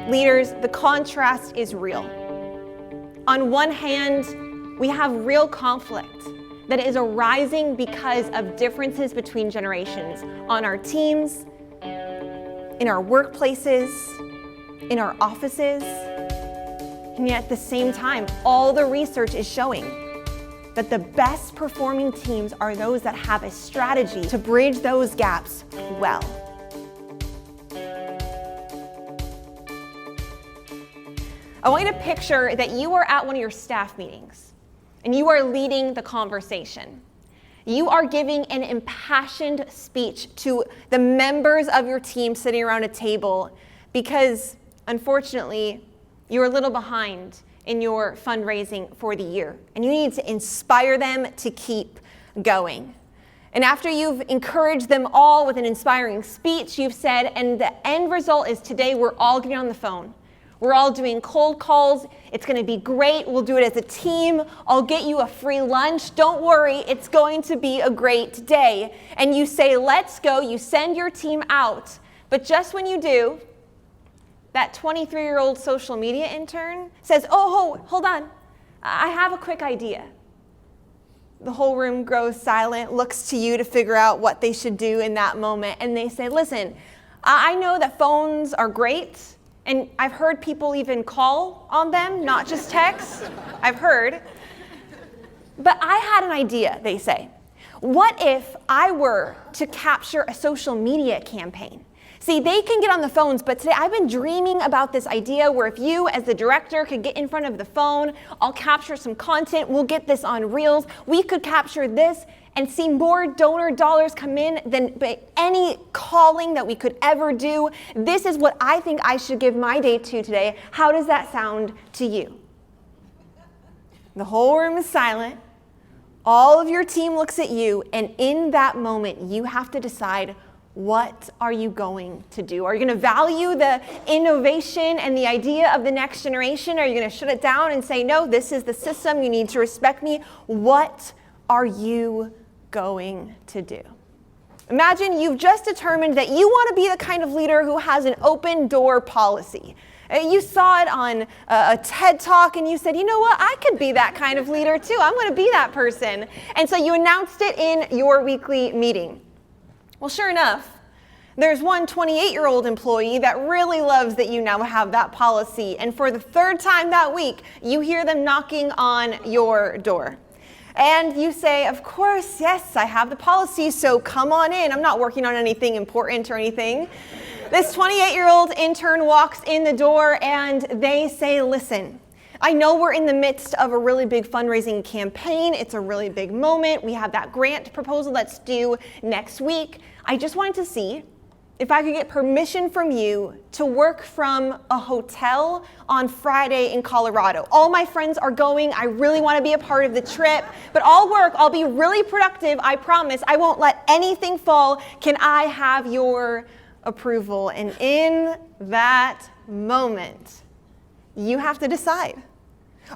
Leaders, the contrast is real. On one hand, we have real conflict that is arising because of differences between generations on our teams, in our workplaces, in our offices. And yet at the same time, all the research is showing that the best performing teams are those that have a strategy to bridge those gaps well. I want you to picture that you are at one of your staff meetings and you are leading the conversation. You are giving an impassioned speech to the members of your team sitting around a table because, unfortunately, you're a little behind in your fundraising for the year, and you need to inspire them to keep going. And after you've encouraged them all with an inspiring speech, you've said, and the end result is today we're all getting on the phone. We're all doing cold calls. It's going to be great. We'll do it as a team. I'll get you a free lunch. Don't worry. It's going to be a great day. And you say, let's go. You send your team out. But just when you do, that 23-year-old social media intern says, oh, hold on. I have a quick idea. The whole room grows silent, looks to you to figure out what they should do in that moment. And they say, listen, I know that phones are great. And I've heard people even call on them, not just text. I've heard. But I had an idea, they say. What if I were to capture a social media campaign? See, they can get on the phones, but today I've been dreaming about this idea where if you, as the director, could get in front of the phone, I'll capture some content, we'll get this on Reels, we could capture this and see more donor dollars come in than any calling that we could ever do. This is what I think I should give my day to today. How does that sound to you? The whole room is silent. All of your team looks at you, and in that moment, you have to decide, what are you going to do? Are you going to value the innovation and the idea of the next generation? Are you going to shut it down and say, no, this is the system, you need to respect me? What are you going to do? Imagine you've just determined that you want to be the kind of leader who has an open door policy. You saw it on a TED Talk and you said, you know what, I could be that kind of leader too. I'm going to be that person. And so you announced it in your weekly meeting. Well, sure enough, there's one 28-year-old employee that really loves that you now have that policy. And for the third time that week, you hear them knocking on your door. And you say, of course, yes, I have the policy, so come on in. I'm not working on anything important or anything. This 28-year-old intern walks in the door and they say, listen, I know we're in the midst of a really big fundraising campaign. It's a really big moment. We have that grant proposal that's due next week. I just wanted to see if I could get permission from you to work from a hotel on Friday in Colorado. All my friends are going. I really want to be a part of the trip, but I'll work. I'll be really productive. I promise. I won't let anything fall. Can I have your approval? And in that moment, you have to decide.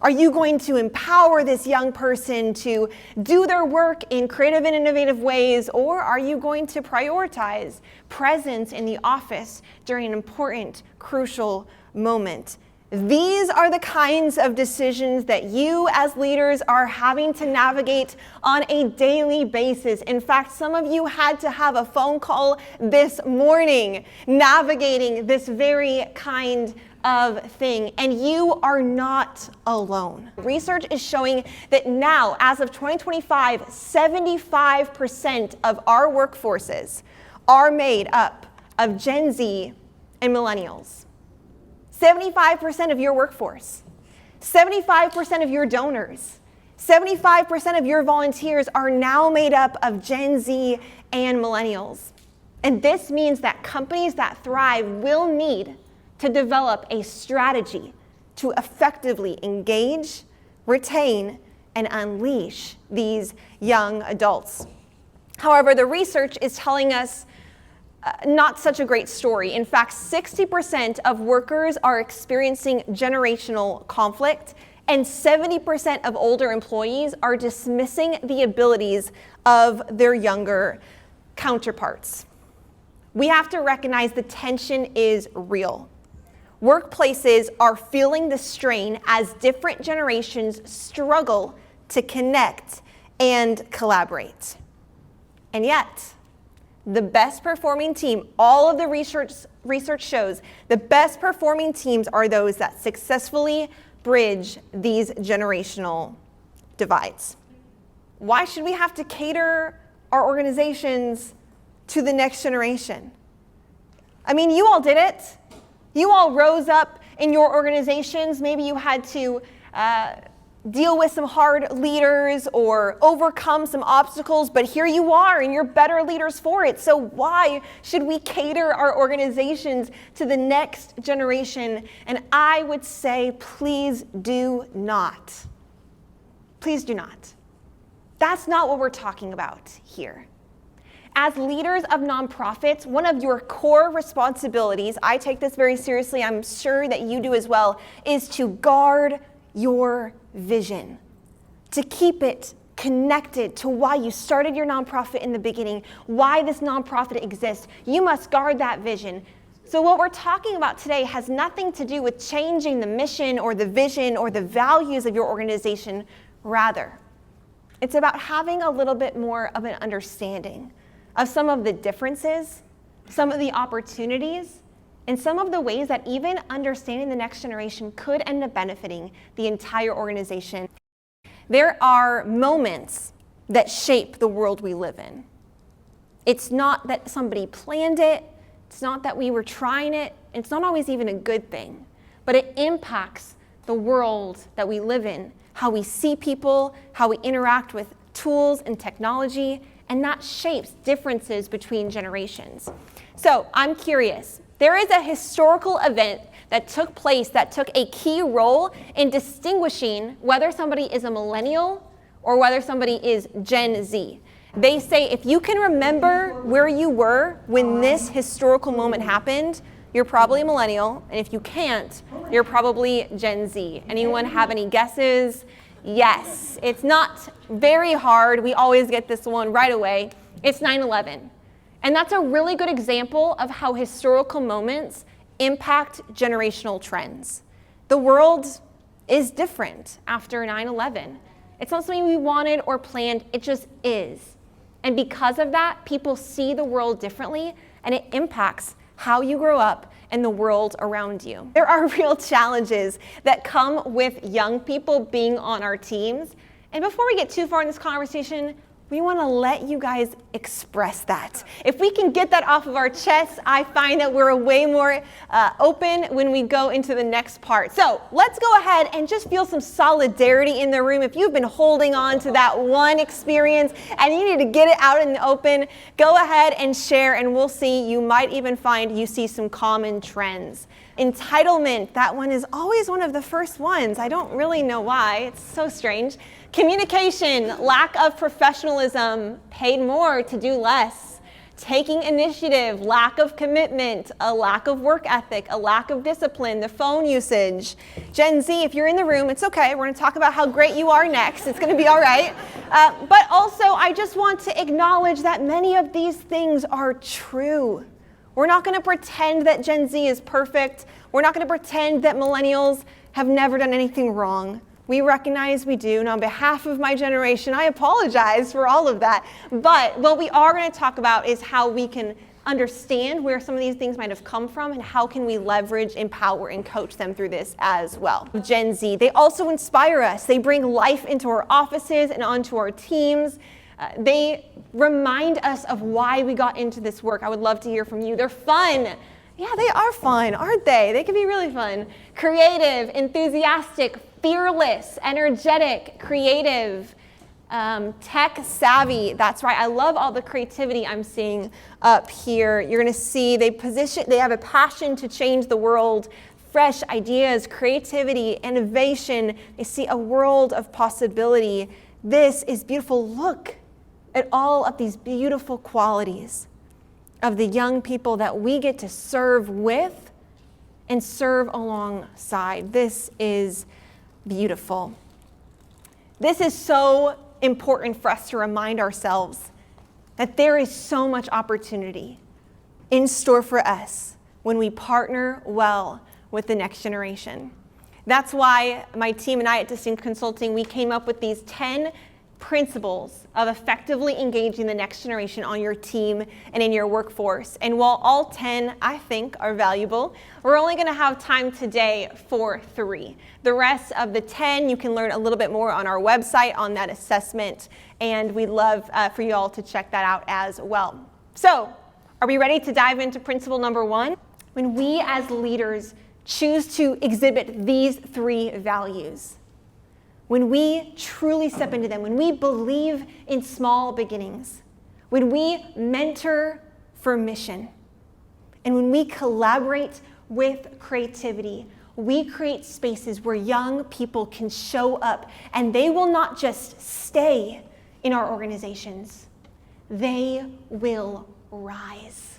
Are you going to empower this young person to do their work in creative and innovative ways, or are you going to prioritize presence in the office during an important, crucial moment? These are the kinds of decisions that you as leaders are having to navigate on a daily basis. In fact, some of you had to have a phone call this morning navigating this very kind of thing, and you are not alone. Research is showing that now, as of 2025, 75% of our workforces are made up of Gen Z and millennials. 75% of your workforce, 75% of your donors, 75% of your volunteers are now made up of Gen Z and millennials. And this means that companies that thrive will need to develop a strategy to effectively engage, retain, and unleash these young adults. However, the research is telling us not such a great story. In fact, 60% of workers are experiencing generational conflict, and 70% of older employees are dismissing the abilities of their younger counterparts. we have to recognize the tension is real. Workplaces are feeling the strain as different generations struggle to connect and collaborate. And yet, the best performing team, all of the research shows, the best performing teams are those that successfully bridge these generational divides. Why should we have to cater our organizations to the next generation? I mean, you all did it. You all rose up in your organizations. Maybe you had to deal with some hard leaders or overcome some obstacles, but here you are and you're better leaders for it. So why should we cater our organizations to the next generation? And I would say, please do not. Please do not. That's not what we're talking about here. As leaders of nonprofits, one of your core responsibilities, I take this very seriously, I'm sure that you do as well, is to guard your vision, to keep it connected to why you started your nonprofit in the beginning, why this nonprofit exists. You must guard that vision. So what we're talking about today has nothing to do with changing the mission or the vision or the values of your organization. Rather, it's about having a little bit more of an understanding of some of the differences, some of the opportunities, and some of the ways that even understanding the next generation could end up benefiting the entire organization. There are moments that shape the world we live in. It's not that somebody planned it, it's not that we were trying it, it's not always even a good thing, but it impacts the world that we live in, how we see people, how we interact with tools and technology, and that shapes differences between generations. So I'm curious, there is a historical event that took place that took a key role in distinguishing whether somebody is a millennial or whether somebody is Gen Z. They say if you can remember where you were when this historical moment happened, you're probably a millennial, and if you can't, you're probably Gen Z. Anyone have any guesses? Yes, it's not very hard. We always get this one right away. It's 9/11. And that's a really good example of how historical moments impact generational trends. The world is different after 9/11. It's not something we wanted or planned, it just is. And because of that, people see the world differently, and it impacts how you grow up and the world around you. There are real challenges that come with young people being on our teams. And before we get too far in this conversation, we want to let you guys express that. If we can get that off of our chests, I find that we're way more open when we go into the next part. So let's go ahead and just feel some solidarity in the room. If you've been holding on to that one experience and you need to get it out in the open, go ahead and share, and we'll see. You might even find you see some common trends. Entitlement, that one is always one of the first ones. I don't really know why. It's so strange. Communication, lack of professionalism, paid more to do less. Taking initiative, lack of commitment, a lack of work ethic, a lack of discipline, the phone usage. Gen Z, if you're in the room, it's okay. We're going to talk about how great you are next. It's going to be all right. But also, I just want to acknowledge that many of these things are true. We're not going to pretend that Gen Z is perfect. We're not going to pretend that millennials have never done anything wrong. We recognize we do, and on behalf of my generation, I apologize for all of that. But what we are going to talk about is how we can understand where some of these things might have come from and how can we leverage, empower, and coach them through this as well. Gen Z, they also inspire us. They bring life into our offices and onto our teams. They remind us of why we got into this work. I would love to hear from you. They're fun. Yeah, they are fun, aren't they? They can be really fun. Creative, enthusiastic, fearless, energetic, creative, tech savvy. That's right. I love all the creativity I'm seeing up here. You're going to see they have a passion to change the world, fresh ideas, creativity, innovation. They see a world of possibility. This is beautiful. Look at all of these beautiful qualities of the young people that we get to serve with and serve alongside. This is beautiful. This is so important for us to remind ourselves that there is so much opportunity in store for us when we partner well with the next generation. That's why my team and I at Distinct Consulting, we came up with these 10 principles of effectively engaging the next generation on your team and in your workforce. And while all 10, I think, are valuable, we're only going to have time today for 3. The rest of the 10, you can learn a little bit more on our website on that assessment, and we'd love for you all to check that out as well. So, are we ready to dive into principle number 1? When we as leaders choose to exhibit these 3 values, when we truly step into them, when we believe in small beginnings, when we mentor for mission, and when we collaborate with creativity, we create spaces where young people can show up, and they will not just stay in our organizations, they will rise.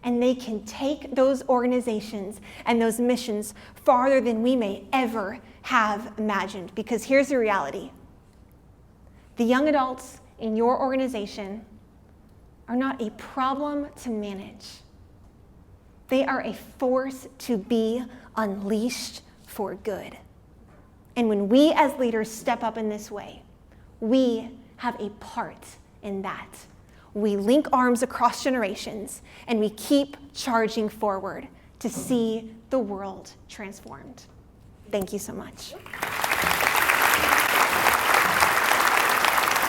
And they can take those organizations and those missions farther than we may ever have imagined. Because here's the reality. The young adults in your organization are not a problem to manage. They are a force to be unleashed for good. And when we as leaders step up in this way, we have a part in that. We link arms across generations, and we keep charging forward to see the world transformed. Thank you so much.